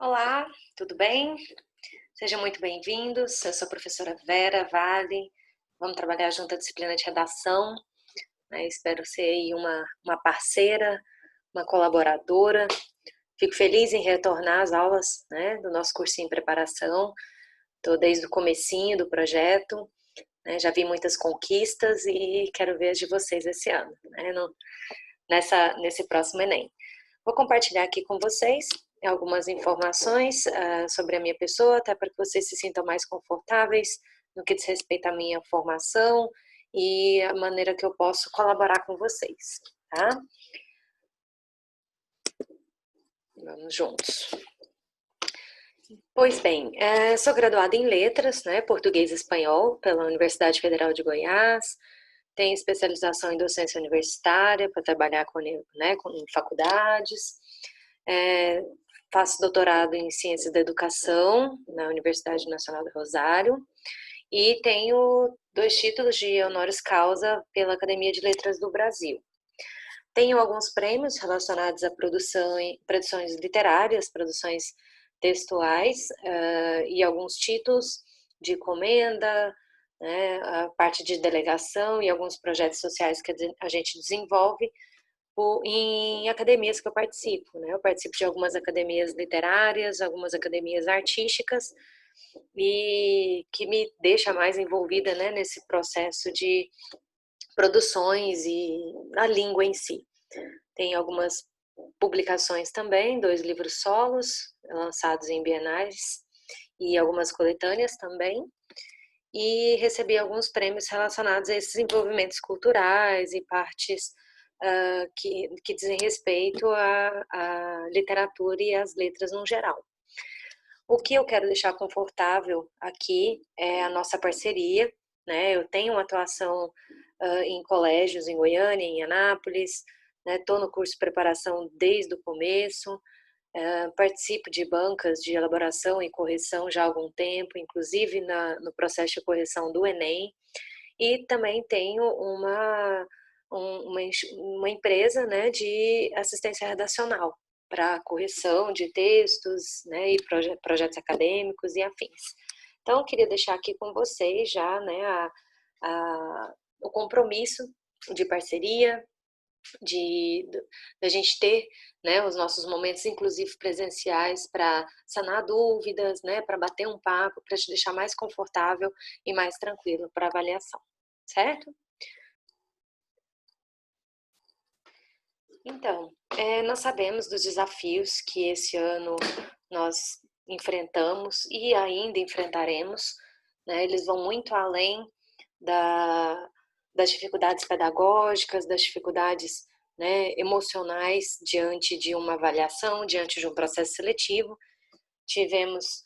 Olá, tudo bem? Sejam muito bem-vindos. Eu sou a professora Vera Vale. Vamos trabalhar junto a disciplina de redação, né? Espero ser aí uma parceira, uma colaboradora. Fico feliz em retornar às aulas, né, do nosso cursinho em preparação. Estou desde o comecinho do projeto, né? Já vi muitas conquistas e quero ver as de vocês esse ano, né, nesse próximo Enem. Vou compartilhar aqui com vocês algumas informações sobre a minha pessoa, até para que vocês se sintam mais confortáveis no que diz respeito à minha formação e a maneira que eu posso colaborar com vocês, tá? Vamos juntos. Pois bem, sou graduada em Letras, né, Português e Espanhol, pela Universidade Federal de Goiás. Tenho especialização em docência universitária para trabalhar com faculdades. É, Faço doutorado em Ciências da Educação na Universidade Nacional do Rosário e tenho 2 títulos de honoris causa pela Academia de Letras do Brasil. Tenho alguns prêmios relacionados à produções literárias, produções textuais e alguns títulos de comenda, né, a parte de delegação e alguns projetos sociais que a gente desenvolve em academias que eu participo, né? Eu participo de algumas academias literárias, algumas academias artísticas e que me deixa mais envolvida, né, nesse processo de produções e a língua em si. Tem algumas publicações também, 2 livros solos lançados em bienais e algumas coletâneas também. E recebi alguns prêmios relacionados a esses envolvimentos culturais e partes que dizem respeito à literatura e às letras no geral. O que eu quero deixar confortável aqui é a nossa parceria, né? Eu tenho uma atuação em colégios em Goiânia, em Anápolis, né? Estou no curso de preparação desde o começo, participo de bancas de elaboração e correção já há algum tempo, inclusive no processo de correção do Enem, e também tenho uma empresa, né, de assistência redacional para correção de textos, né, e projetos acadêmicos e afins. Então, eu queria deixar aqui com vocês já, né, o compromisso de parceria, da gente ter, né, os nossos momentos, inclusive presenciais, para sanar dúvidas, né, para bater um papo, para te deixar mais confortável e mais tranquilo para avaliação, certo? Então, nós sabemos dos desafios que esse ano nós enfrentamos e ainda enfrentaremos, né? Eles vão muito além da, das dificuldades pedagógicas, das dificuldades, né, emocionais diante de uma avaliação, diante de um processo seletivo. Tivemos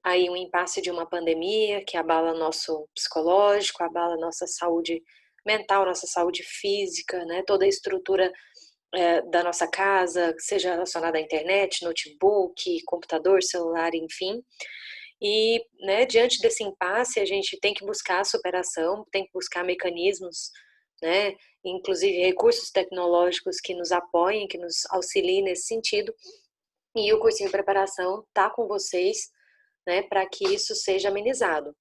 aí um impasse de uma pandemia que abala nosso psicológico, abala nossa saúde mental, nossa saúde física, né, toda a estrutura da nossa casa, seja relacionada à internet, notebook, computador, celular, enfim. E, né, diante desse impasse, a gente tem que buscar a superação, tem que buscar mecanismos, né, inclusive recursos tecnológicos que nos apoiem, que nos auxiliem nesse sentido. E o cursinho de preparação está com vocês, né, para que isso seja amenizado.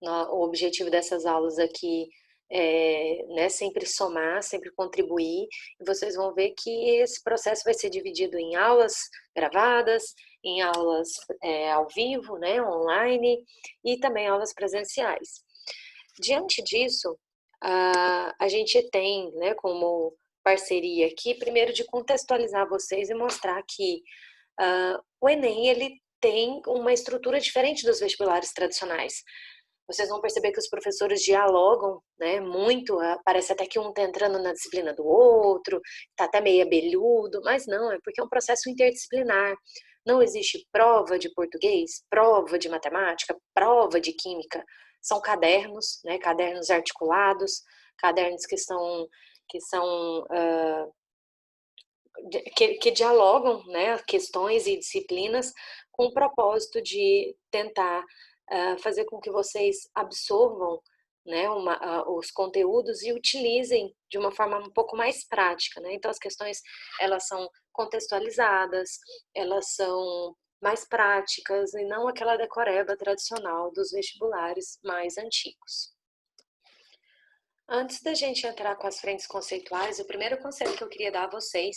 O objetivo dessas aulas aqui é, né, sempre somar, sempre contribuir, e vocês vão ver que esse processo vai ser dividido em aulas gravadas, em aulas ao vivo, né, online, e também aulas presenciais. Diante disso, a gente tem, né, como parceria aqui, primeiro de contextualizar vocês e mostrar que o Enem ele tem uma estrutura diferente dos vestibulares tradicionais. Vocês vão perceber que os professores dialogam, né, muito, parece até que um está entrando na disciplina do outro, está até meio abelhudo, mas não, é porque é um processo interdisciplinar. Não existe prova de português, prova de matemática, prova de química. São cadernos, né, cadernos articulados, cadernos que dialogam, né, questões e disciplinas com o propósito de tentar fazer com que vocês absorvam, né, os conteúdos e utilizem de uma forma um pouco mais prática, né? Então as questões elas são contextualizadas, elas são mais práticas e não aquela decoreba tradicional dos vestibulares mais antigos. Antes da gente entrar com as frentes conceituais, o primeiro conselho que eu queria dar a vocês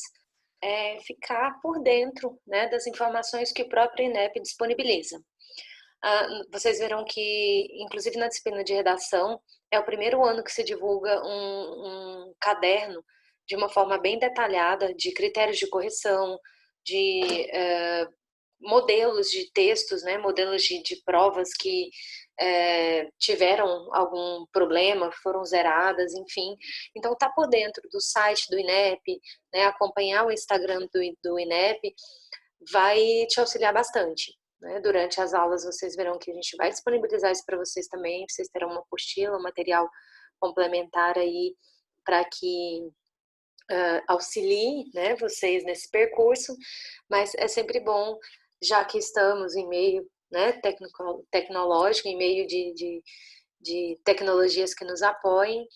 é ficar por dentro, né, das informações que o próprio INEP disponibiliza. Vocês verão que, inclusive na disciplina de redação, é o primeiro ano que se divulga um caderno de uma forma bem detalhada de critérios de correção, de modelos de textos, né, modelos de provas que tiveram algum problema, foram zeradas, enfim. Então, tá por dentro do site do INEP, né, acompanhar o Instagram do INEP, vai te auxiliar bastante. Né? Durante as aulas, vocês verão que a gente vai disponibilizar isso para vocês também, vocês terão uma apostila, um material complementar aí para que auxilie, né, vocês nesse percurso, mas é sempre bom, já que estamos em meio, né, tecnológico, em meio de tecnologias que nos apoiem,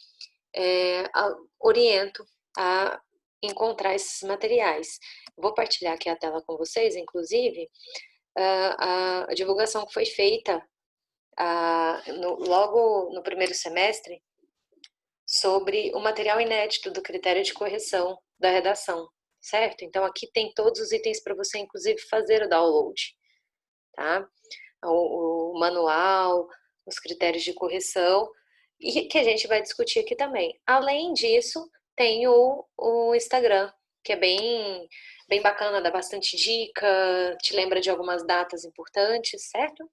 oriento a encontrar esses materiais. Vou partilhar aqui a tela com vocês, inclusive, a divulgação que foi feita logo no primeiro semestre sobre o material inédito do critério de correção da redação, certo? Então aqui tem todos os itens para você, inclusive, fazer o download, tá? O manual, os critérios de correção, e que a gente vai discutir aqui também. Além disso, tem o Instagram, que é bem bacana, dá bastante dica, te lembra de algumas datas importantes, certo?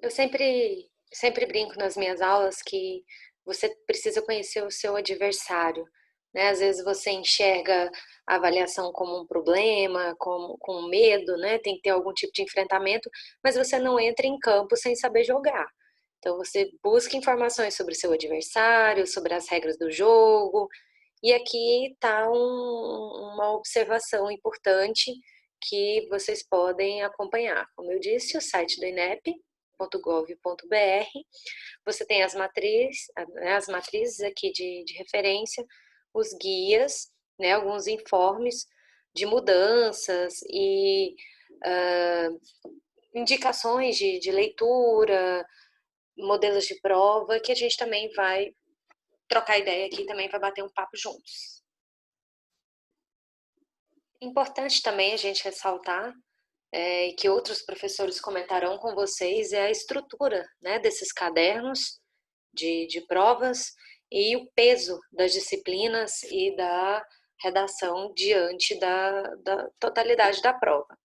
Eu sempre brinco nas minhas aulas que você precisa conhecer o seu adversário, né? Às vezes você enxerga a avaliação como um problema, com medo, né? Tem que ter algum tipo de enfrentamento, mas você não entra em campo sem saber jogar. Então você busca informações sobre o seu adversário, sobre as regras do jogo, e aqui está uma observação importante que vocês podem acompanhar. Como eu disse, o site do INEP, .gov.br. Você tem as matrizes aqui de referência, os guias, né, alguns informes de mudanças e indicações de leitura, modelos de prova, que a gente também vai trocar ideia aqui, também vai bater um papo juntos. Importante também a gente ressaltar que outros professores comentarão com vocês é a estrutura, né, desses cadernos de provas e o peso das disciplinas e da redação diante da totalidade da prova.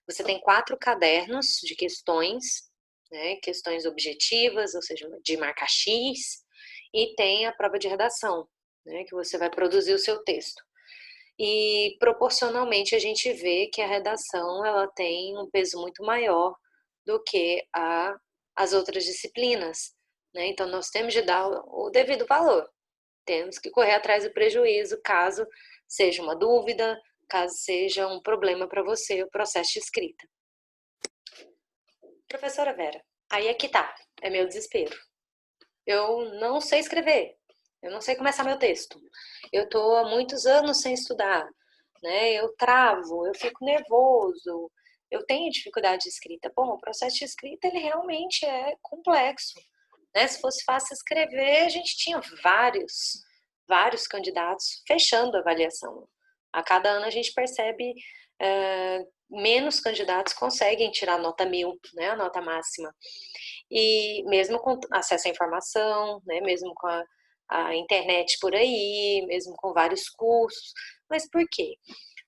Você tem 4 cadernos de questões, né, questões objetivas, ou seja, de marca X, e tem a prova de redação, né, que você vai produzir o seu texto. E proporcionalmente a gente vê que a redação ela tem um peso muito maior do que as outras disciplinas, né? Então nós temos de dar o devido valor. Temos que correr atrás do prejuízo caso seja uma dúvida, caso seja um problema para você o processo de escrita. Professora Vera, aí é que tá, é meu desespero. Eu não sei escrever, eu não sei começar meu texto. Eu tô há muitos anos sem estudar, né? Eu travo, eu fico nervoso, eu tenho dificuldade de escrita. Bom, o processo de escrita ele realmente é complexo, né? Se fosse fácil escrever, a gente tinha vários candidatos fechando a avaliação. A cada ano a gente percebe menos candidatos conseguem tirar nota 1000, né? A nota máxima. E mesmo com acesso à informação, né? Mesmo com a internet por aí, mesmo com vários cursos. Mas por quê?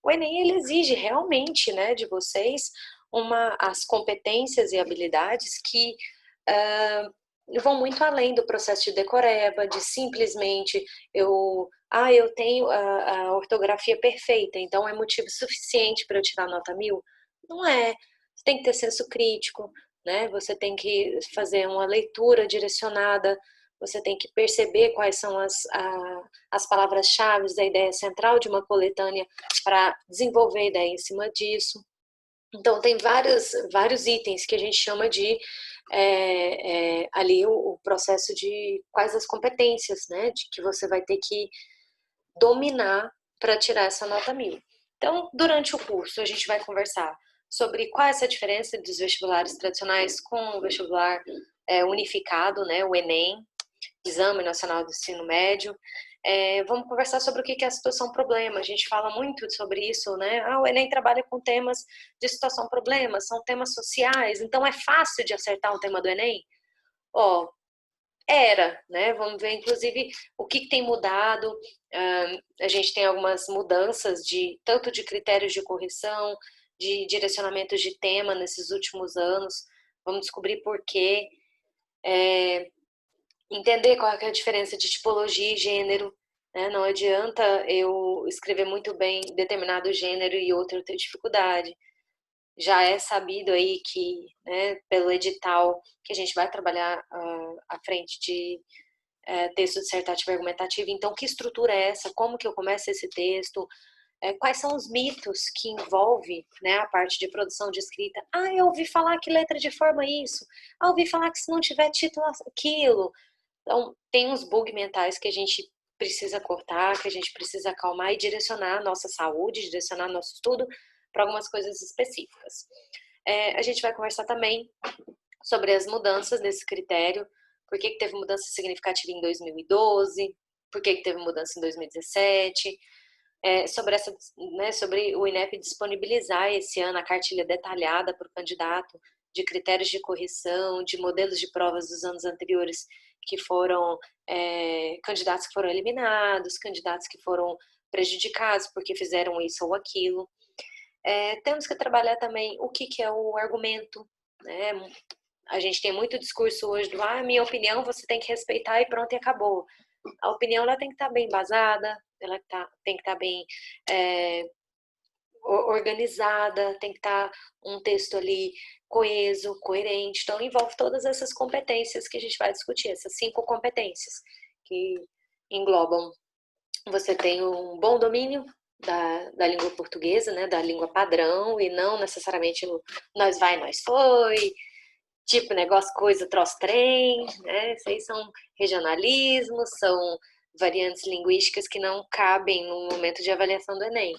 O Enem ele exige realmente, né, de vocês as competências e habilidades que vão muito além do processo de decoreba, de simplesmente eu tenho a ortografia perfeita, então é motivo suficiente para eu tirar nota 1000. Não é. Você tem que ter senso crítico, né? Você tem que fazer uma leitura direcionada, você tem que perceber quais são as palavras-chave da ideia central de uma coletânea para desenvolver a ideia em cima disso. Então, tem vários itens que a gente chama de ali o processo de quais as competências, né, de que você vai ter que dominar para tirar essa nota 1000. Então, durante o curso, a gente vai conversar sobre qual é essa diferença dos vestibulares tradicionais com o vestibular unificado, né, o Enem, Exame Nacional do Ensino Médio. Vamos conversar sobre o que é a situação-problema. A gente fala muito sobre isso, né? O Enem trabalha com temas de situação-problema, são temas sociais, então é fácil de acertar um tema do Enem? Era, né? Vamos ver, inclusive, o que tem mudado. A gente tem algumas mudanças tanto de critérios de correção, de direcionamentos de tema nesses últimos anos. Vamos descobrir por quê. Entender qual é a diferença de tipologia e gênero, né? Não adianta eu escrever muito bem determinado gênero e outro eu ter dificuldade. Já é sabido aí que, né, pelo edital, que a gente vai trabalhar à frente de texto dissertativo e argumentativo. Então, que estrutura é essa? Como que eu começo esse texto? Quais são os mitos que envolve, né, a parte de produção de escrita? Eu ouvi falar que letra de forma é isso. Eu ouvi falar que se não tiver título, aquilo. Então, tem uns bugs mentais que a gente precisa cortar, que a gente precisa acalmar e direcionar a nossa saúde, direcionar nosso estudo para algumas coisas específicas. A gente vai conversar também sobre as mudanças nesse critério, por que teve mudança significativa em 2012, por que teve mudança em 2017, sobre o INEP disponibilizar esse ano a cartilha detalhada para o candidato de critérios de correção, de modelos de provas dos anos anteriores que foram candidatos que foram eliminados, candidatos que foram prejudicados porque fizeram isso ou aquilo. Temos que trabalhar também o que é o argumento, né? A gente tem muito discurso hoje do minha opinião você tem que respeitar e pronto, e acabou. A opinião ela tem que estar bem embasada, ela tem que estar bem organizada, tem que estar um texto ali coeso, coerente. Então, envolve todas essas competências que a gente vai discutir, essas 5 competências que englobam. Você tem um bom domínio da língua portuguesa, né, da língua padrão, e não necessariamente o nós vai, nós foi, tipo negócio, coisa, troço, trem, né? Isso aí são regionalismos, são variantes linguísticas que não cabem no momento de avaliação do Enem.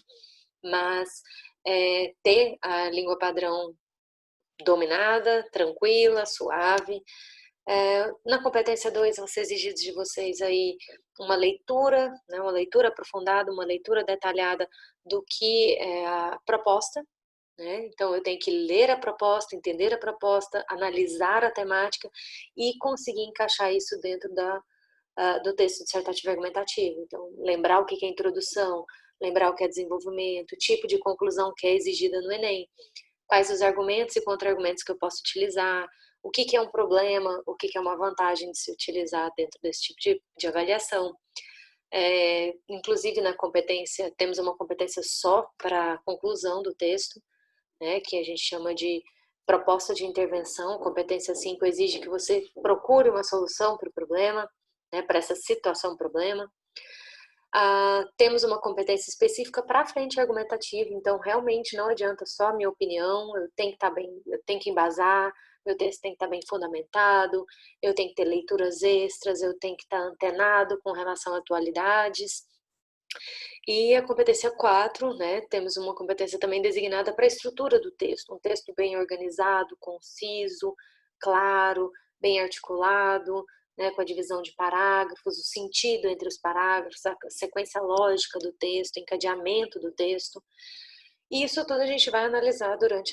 Mas ter a língua padrão dominada, tranquila, suave. Na competência 2, vão ser exigidos de vocês aí uma leitura, né, uma leitura aprofundada, uma leitura detalhada do que é a proposta, né? Então, eu tenho que ler a proposta, entender a proposta, analisar a temática e conseguir encaixar isso dentro do texto dissertativo argumentativo. Então, lembrar o que é introdução, lembrar o que é desenvolvimento, o tipo de conclusão que é exigida no Enem, quais os argumentos e contra-argumentos que eu posso utilizar, o que é um problema, o que é uma vantagem de se utilizar dentro desse tipo de avaliação. Inclusive, na competência, temos uma competência só para a conclusão do texto, né, que a gente chama de proposta de intervenção. Competência 5 exige que você procure uma solução para o problema, né, para essa situação-problema. Temos uma competência específica para a frente argumentativa, então realmente não adianta só a minha opinião, eu tenho que estar bem, eu tenho que embasar, meu texto tem que estar bem fundamentado, eu tenho que ter leituras extras, eu tenho que estar antenado com relação a atualidades. E a competência 4, né, temos uma competência também designada para a estrutura do texto, um texto bem organizado, conciso, claro, bem articulado, né, com a divisão de parágrafos, o sentido entre os parágrafos, a sequência lógica do texto, encadeamento do texto. E isso tudo a gente vai analisar durante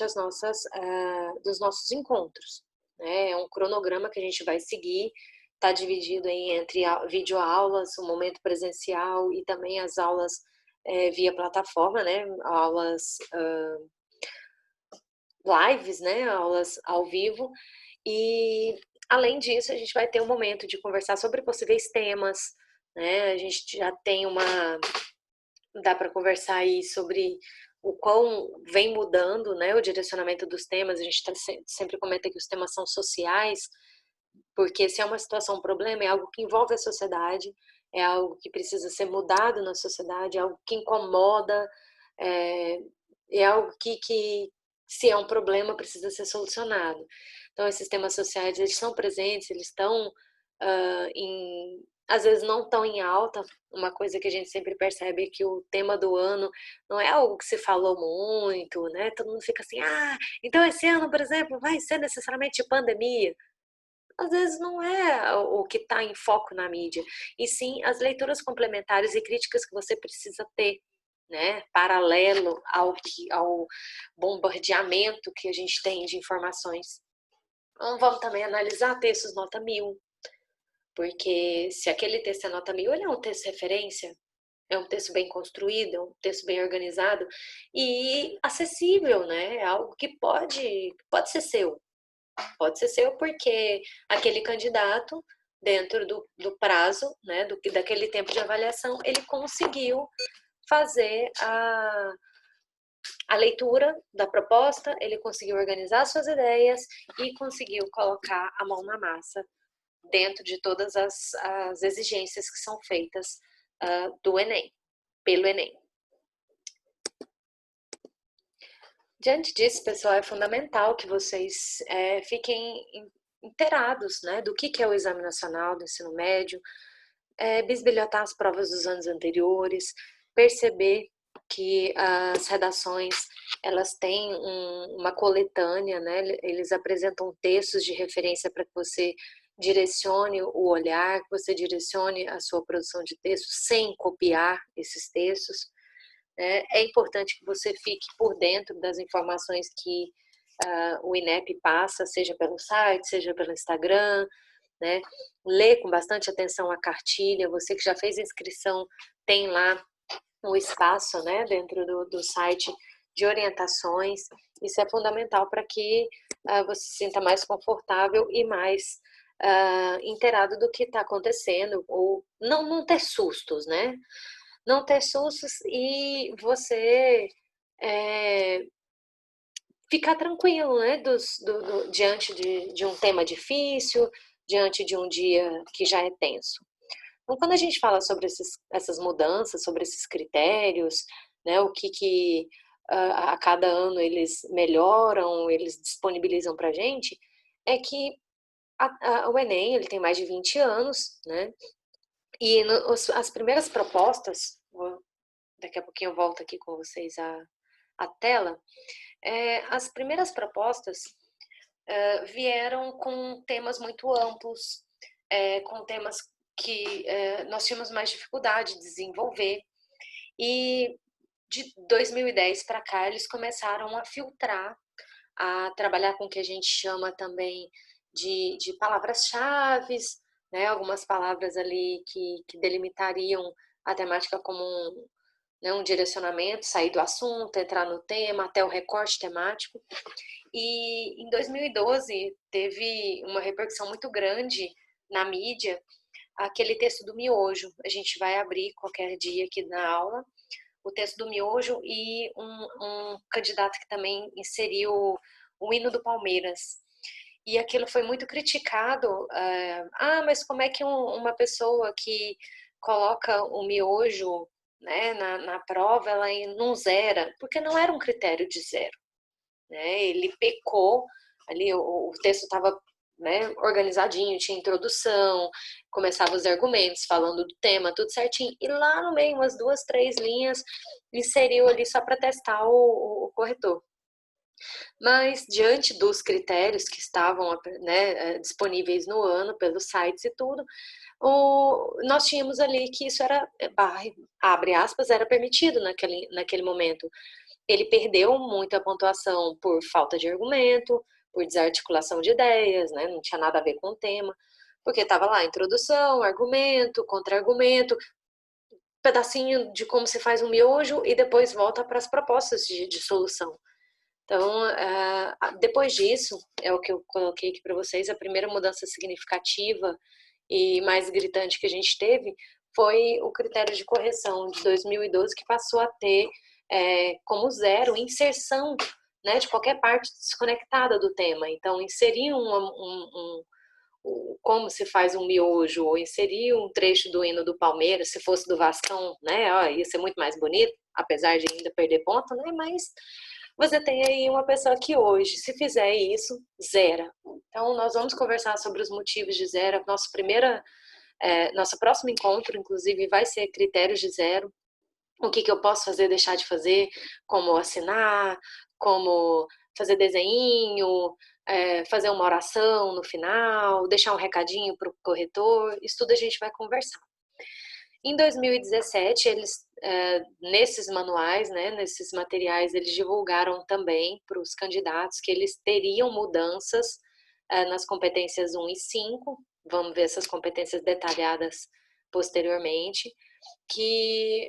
dos nossos encontros. Né? É um cronograma que a gente vai seguir, está dividido aí entre videoaulas, o momento presencial e também as aulas via plataforma, né? Aulas lives, né? Aulas ao vivo. E além disso, a gente vai ter um momento de conversar sobre possíveis temas, né? A gente já tem dá para conversar aí sobre o quão vem mudando, né, o direcionamento dos temas. A gente sempre comenta que os temas são sociais, porque se é uma situação, um problema, é algo que envolve a sociedade, é algo que precisa ser mudado na sociedade, é algo que incomoda, é algo que se é um problema, precisa ser solucionado. Então, esses temas sociais, eles são presentes, eles estão às vezes não tão em alta. Uma coisa que a gente sempre percebe é que o tema do ano não é algo que se falou muito, né? Todo mundo fica assim, então esse ano, por exemplo, vai ser necessariamente pandemia. Às vezes não é o que está em foco na mídia, e sim as leituras complementares e críticas que você precisa ter, né? Paralelo ao bombardeamento que a gente tem de informações. Então, vamos também analisar textos nota 1000, porque se aquele texto é nota 1000, ele é um texto de referência, é um texto bem construído, é um texto bem organizado e acessível, né? É algo que pode ser seu. Pode ser seu porque aquele candidato, dentro do prazo, né, daquele tempo de avaliação, ele conseguiu fazer a leitura da proposta, ele conseguiu organizar suas ideias e conseguiu colocar a mão na massa dentro de todas as exigências que são feitas do Enem, pelo Enem. Diante disso, pessoal, é fundamental que vocês fiquem inteirados, né, do que é o Exame Nacional do Ensino Médio, bisbilhotar as provas dos anos anteriores, perceber que as redações elas têm uma coletânea, né, eles apresentam textos de referência para que você direcione o olhar, que você direcione a sua produção de texto sem copiar esses textos. É importante que você fique por dentro das informações que o INEP passa, seja pelo site, seja pelo Instagram, né? Lê com bastante atenção a cartilha. Você que já fez inscrição tem lá um espaço, né, dentro do site de orientações. Isso é fundamental para que você se sinta mais confortável e mais inteirado do que está acontecendo, ou não ter sustos, né? Não ter sustos e você ficar tranquilo, né? Diante de um tema difícil, diante de um dia que já é tenso. Então, quando a gente fala sobre essas mudanças, sobre esses critérios, né? O que a cada ano eles melhoram, eles disponibilizam para a gente, é que o Enem ele tem mais de 20 anos, né? E as primeiras propostas, daqui a pouquinho eu volto aqui com vocês a tela, as primeiras propostas vieram com temas muito amplos, com temas que nós tínhamos mais dificuldade de desenvolver, e de 2010 para cá eles começaram a filtrar, a trabalhar com o que a gente chama também de palavras-chave, né, algumas palavras ali que delimitariam a temática como um direcionamento, sair do assunto, entrar no tema, até o recorte temático. E em 2012 teve uma repercussão muito grande na mídia, aquele texto do miojo. A gente vai abrir qualquer dia aqui na aula o texto do miojo e um candidato que também inseriu o hino do Palmeiras. E aquilo foi muito criticado. Mas como é que uma pessoa que coloca o miojo, né, na prova, ela não zera? Porque não era um critério de zero, né? Ele pecou ali, o texto estava, né, organizadinho, tinha introdução, começava os argumentos, falando do tema, tudo certinho, e lá no meio, umas 2, 3 linhas, inseriu ali só para testar o corretor. Mas, diante dos critérios que estavam, né, disponíveis no ano, pelos sites e tudo, nós tínhamos ali que isso era, abre aspas, era permitido naquele momento. Ele perdeu muito a pontuação por falta de argumento, por desarticulação de ideias, né? Não tinha nada a ver com o tema, porque estava lá introdução, argumento, contra-argumento, pedacinho de como se faz um miojo e depois volta para as propostas de solução. Então, depois disso, é o que eu coloquei aqui para vocês, a primeira mudança significativa e mais gritante que a gente teve foi o critério de correção de 2012, que passou a ter como zero inserção, né, de qualquer parte desconectada do tema. Então, inserir como se faz um miojo, ou inserir um trecho do hino do Palmeiras, se fosse do Vascão, né, ia ser muito mais bonito, apesar de ainda perder ponto, né, mas você tem aí uma pessoa que hoje, se fizer isso, zera. Então, nós vamos conversar sobre os motivos de zero. Nossa primeira Nosso próximo encontro, inclusive, vai ser critérios de zero. O que eu posso fazer, deixar de fazer, como assinar, como fazer desenho, fazer uma oração no final, deixar um recadinho para o corretor, isso tudo a gente vai conversar. Em 2017, eles, nesses manuais, né, nesses materiais, eles divulgaram também para os candidatos que eles teriam mudanças nas competências 1 e 5, vamos ver essas competências detalhadas posteriormente, que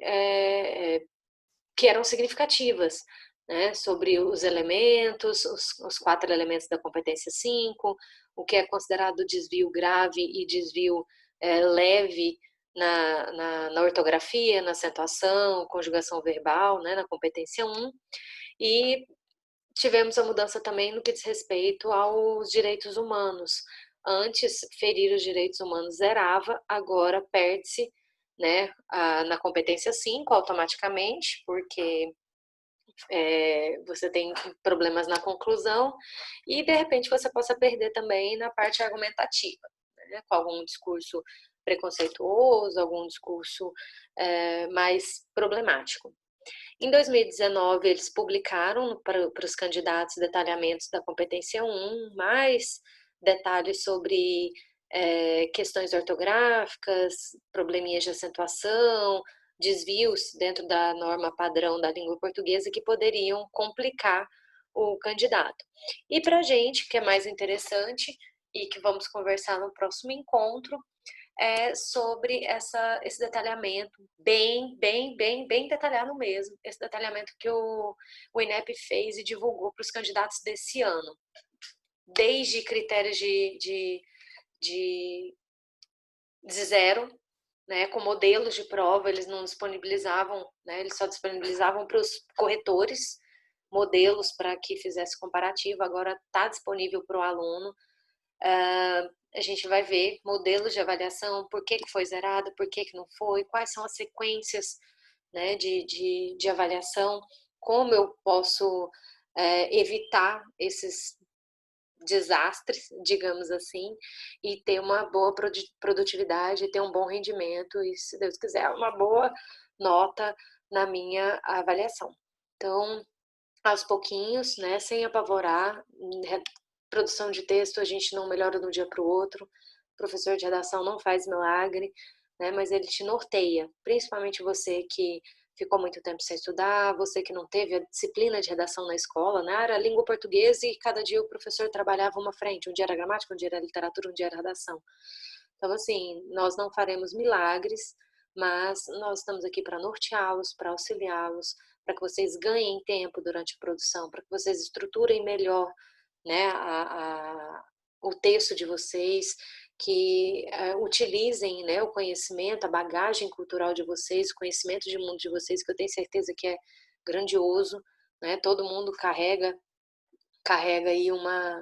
eram significativas, né, sobre os elementos, os 4 elementos da competência 5, o que é considerado desvio grave e desvio leve na ortografia, na acentuação, conjugação verbal, né, na competência 1, e tivemos a mudança também no que diz respeito aos direitos humanos. Antes, ferir os direitos humanos zerava, agora perde-se, né, na competência 5 automaticamente, porque você tem problemas na conclusão e de repente você possa perder também na parte argumentativa, né, com algum discurso preconceituoso, algum discurso mais problemático. Em 2019, eles publicaram para os candidatos detalhamentos da competência 1, mais detalhes sobre questões ortográficas, probleminhas de acentuação, desvios dentro da norma padrão da língua portuguesa que poderiam complicar o candidato. E para a gente, que é mais interessante e que vamos conversar no próximo encontro, sobre esse detalhamento bem detalhado mesmo, esse detalhamento que o INEP fez e divulgou para os candidatos desse ano, desde critérios de zero, né, com modelos de prova, eles não disponibilizavam, né, eles só disponibilizavam para os corretores modelos para que fizesse comparativo, agora está disponível para o aluno. A gente vai ver modelos de avaliação, por que foi zerado, por que não foi, quais são as sequências, né, de avaliação, como eu posso evitar esses desastres, digamos assim, e ter uma boa produtividade, ter um bom rendimento e, se Deus quiser, uma boa nota na minha avaliação. Então, aos pouquinhos, né, sem apavorar, produção de texto a gente não melhora de um dia para o outro, o professor de redação não faz milagre, né, mas ele te norteia, principalmente você que ficou muito tempo sem estudar, você que não teve a disciplina de redação na escola, né, era língua portuguesa e cada dia o professor trabalhava uma frente, um dia era gramática, um dia era literatura, um dia era redação. Então, assim, nós não faremos milagres, mas nós estamos aqui para norteá-los, para auxiliá-los, para que vocês ganhem tempo durante a produção, para que vocês estruturem melhor, né, o texto de vocês, que utilizem, né, o conhecimento, a bagagem cultural de vocês, o conhecimento de mundo de vocês, que eu tenho certeza que é grandioso, né, todo mundo carrega aí uma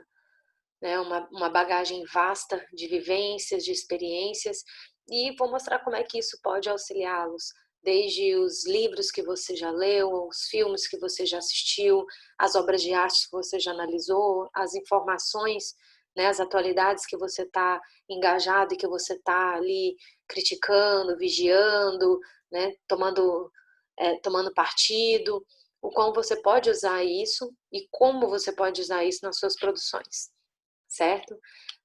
bagagem vasta de vivências, de experiências, e vou mostrar como é que isso pode auxiliá-los, desde os livros que você já leu, os filmes que você já assistiu, as obras de arte que você já analisou, as informações, né, as atualidades que você está engajado e que você está ali criticando, vigiando, né, tomando partido, o quão você pode usar isso e como você pode usar isso nas suas produções, certo?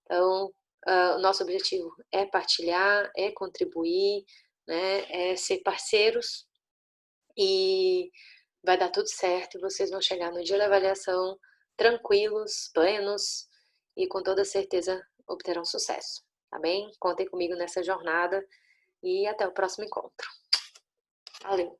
Então, o nosso objetivo é partilhar, é contribuir, né, é ser parceiros e vai dar tudo certo e vocês vão chegar no dia da avaliação tranquilos, plenos e com toda certeza obterão sucesso, tá bem? Contem comigo nessa jornada e até o próximo encontro. Valeu!